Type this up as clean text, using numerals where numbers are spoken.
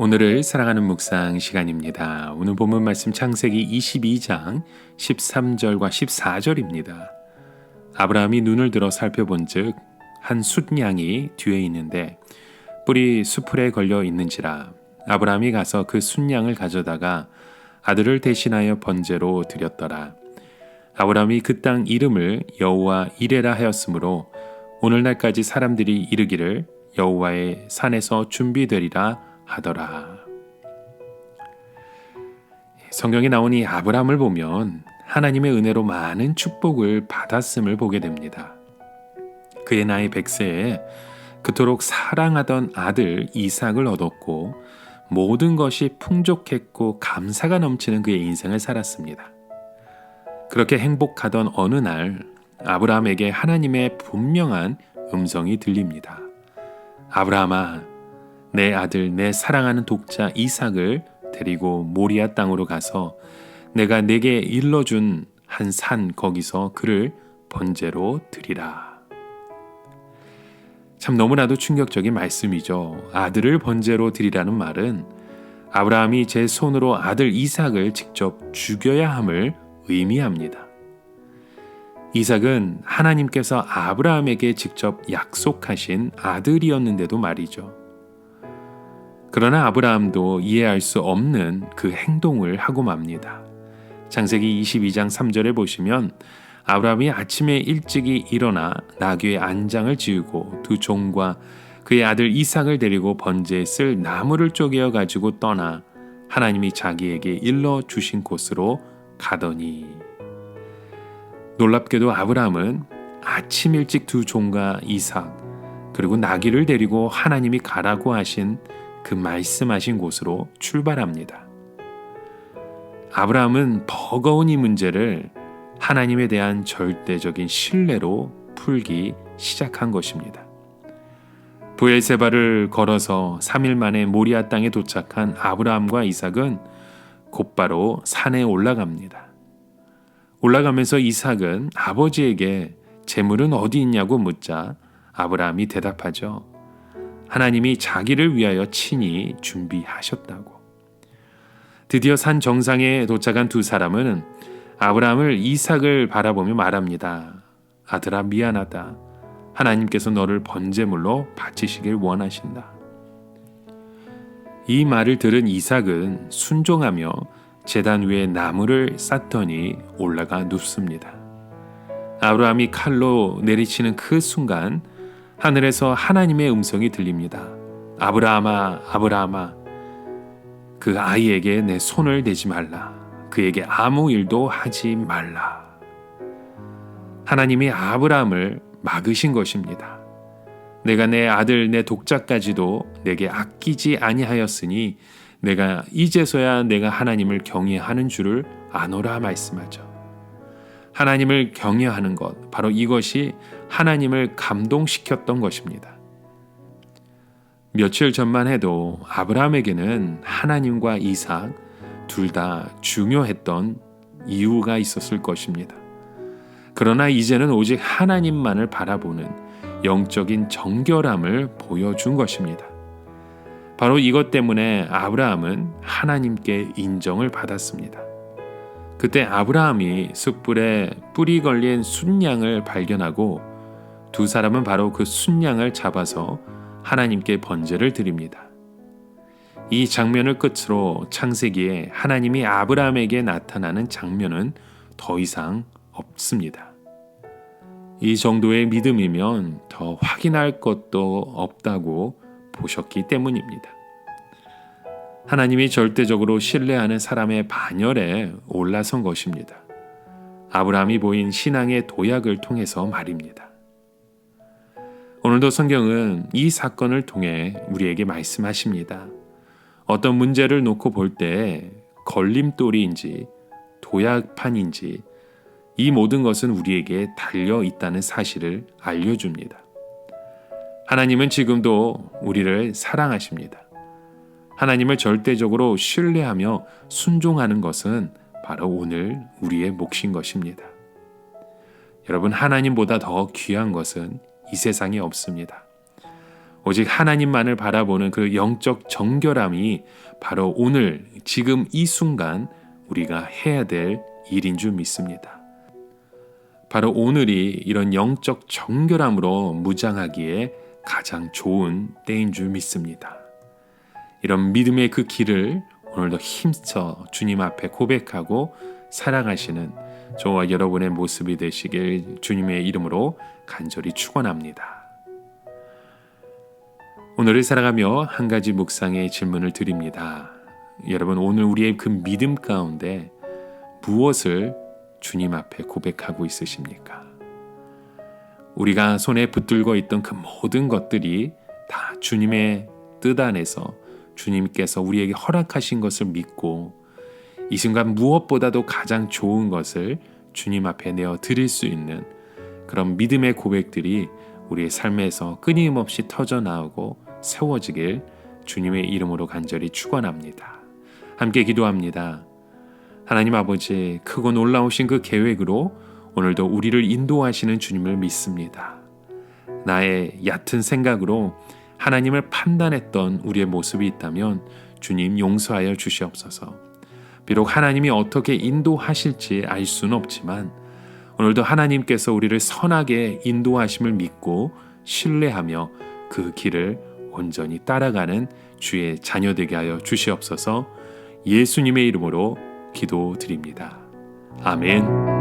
오늘을 사랑하는 묵상 시간입니다. 오늘 본문 말씀 창세기 22장 13절과 14절입니다. 아브라함이 눈을 들어 살펴본 즉 한 숫양이 뒤에 있는데 뿔이 수풀에 걸려 있는지라. 아브라함이 가서 그 숫양을 가져다가 아들을 대신하여 번제로 드렸더라. 아브라함이 그 땅 이름을 여호와 이레라 하였으므로 오늘날까지 사람들이 이르기를 여호와의 산에서 준비되리라 하더라. 성경에 나온 이 아브라함을 보면 하나님의 은혜로 많은 축복을 받았음을 보게 됩니다. 그의 나이 100세에 그토록 사랑하던 아들 이삭을 얻었고 모든 것이 풍족했고 감사가 넘치는 그의 인생을 살았습니다. 그렇게 행복하던 어느 날 아브라함에게 하나님의 분명한 음성이 들립니다. 아브라함아, 내 아들 내 사랑하는 독자 이삭을 데리고 모리아 땅으로 가서 내가 내게 일러준 한 산 거기서 그를 번제로 드리라. 참 너무나도 충격적인 말씀이죠. 아들을 번제로 드리라는 말은 아브라함이 제 손으로 아들 이삭을 직접 죽여야 함을 의미합니다. 이삭은 하나님께서 아브라함에게 직접 약속하신 아들이었는데도 말이죠. 그러나 아브라함도 이해할 수 없는 그 행동을 하고 맙니다. 창세기 22장 3절에 보시면 아브라함이 아침에 일찍이 일어나 나귀의 안장을 지우고 두 종과 그의 아들 이삭을 데리고 번제에 쓸 나무를 쪼개어 가지고 떠나 하나님이 자기에게 일러 주신 곳으로 가더니. 놀랍게도 아브라함은 아침 일찍 두 종과 이삭 그리고 나귀를 데리고 하나님이 가라고 하신 그 말씀하신 곳으로 출발합니다. 아브라함은 버거운 이 문제를 하나님에 대한 절대적인 신뢰로 풀기 시작한 것입니다. 브엘세바를 걸어서 3일 만에 모리아 땅에 도착한 아브라함과 이삭은 곧바로 산에 올라갑니다. 올라가면서 이삭은 아버지에게 재물은 어디 있냐고 묻자 아브라함이 대답하죠. 하나님이 자기를 위하여 친히 준비하셨다고. 드디어 산 정상에 도착한 두 사람은 아브라함을 이삭을 바라보며 말합니다. 아들아 미안하다. 하나님께서 너를 번제물로 바치시길 원하신다. 이 말을 들은 이삭은 순종하며 제단 위에 나무를 쌓더니 올라가 눕습니다. 아브라함이 칼로 내리치는 그 순간 하늘에서 하나님의 음성이 들립니다. 아브라함아, 아브라함아, 그 아이에게 내 손을 대지 말라. 그에게 아무 일도 하지 말라. 하나님이 아브라함을 막으신 것입니다. 내가 내 아들 내 독자까지도 내게 아끼지 아니하였으니 내가 이제서야 내가 하나님을 경외하는 줄을 아노라 말씀하죠. 하나님을 경외하는 것, 바로 이것이 하나님을 감동시켰던 것입니다. 며칠 전만 해도 아브라함에게는 하나님과 이삭 둘 다 중요했던 이유가 있었을 것입니다. 그러나 이제는 오직 하나님만을 바라보는 영적인 정결함을 보여준 것입니다. 바로 이것 때문에 아브라함은 하나님께 인정을 받았습니다. 그때 아브라함이 숯불에 뿔이 걸린 숫양을 발견하고 두 사람은 바로 그 숫양을 잡아서 하나님께 번제를 드립니다. 이 장면을 끝으로 창세기에 하나님이 아브라함에게 나타나는 장면은 더 이상 없습니다. 이 정도의 믿음이면 더 확인할 것도 없다고 보셨기 때문입니다. 하나님이 절대적으로 신뢰하는 사람의 반열에 올라선 것입니다. 아브라함이 보인 신앙의 도약을 통해서 말입니다. 오늘도 성경은 이 사건을 통해 우리에게 말씀하십니다. 어떤 문제를 놓고 볼 때 걸림돌인지 도약판인지 이 모든 것은 우리에게 달려 있다는 사실을 알려줍니다. 하나님은 지금도 우리를 사랑하십니다. 하나님을 절대적으로 신뢰하며 순종하는 것은 바로 오늘 우리의 몫인 것입니다. 여러분, 하나님보다 더 귀한 것은 이 세상에 없습니다. 오직 하나님만을 바라보는 그 영적 정결함이 바로 오늘 지금 이 순간 우리가 해야 될 일인 줄 믿습니다. 바로 오늘이 이런 영적 정결함으로 무장하기에 가장 좋은 때인 줄 믿습니다. 이런 믿음의 그 길을 오늘도 힘써 주님 앞에 고백하고 살아가시는 저와 여러분의 모습이 되시길 주님의 이름으로 간절히 축원합니다. 오늘을 살아가며 한 가지 묵상의 질문을 드립니다. 여러분, 오늘 우리의 그 믿음 가운데 무엇을 주님 앞에 고백하고 있으십니까? 우리가 손에 붙들고 있던 그 모든 것들이 다 주님의 뜻 안에서 주님께서 우리에게 허락하신 것을 믿고 이 순간 무엇보다도 가장 좋은 것을 주님 앞에 내어 드릴 수 있는 그런 믿음의 고백들이 우리의 삶에서 끊임없이 터져나오고 세워지길 주님의 이름으로 간절히 축원합니다. 함께 기도합니다. 하나님 아버지, 크고 놀라우신 그 계획으로 오늘도 우리를 인도하시는 주님을 믿습니다. 나의 얕은 생각으로 하나님을 판단했던 우리의 모습이 있다면 주님 용서하여 주시옵소서. 비록 하나님이 어떻게 인도하실지 알 수는 없지만 오늘도 하나님께서 우리를 선하게 인도하심을 믿고 신뢰하며 그 길을 온전히 따라가는 주의 자녀 되게 하여 주시옵소서. 예수님의 이름으로 기도드립니다. 아멘.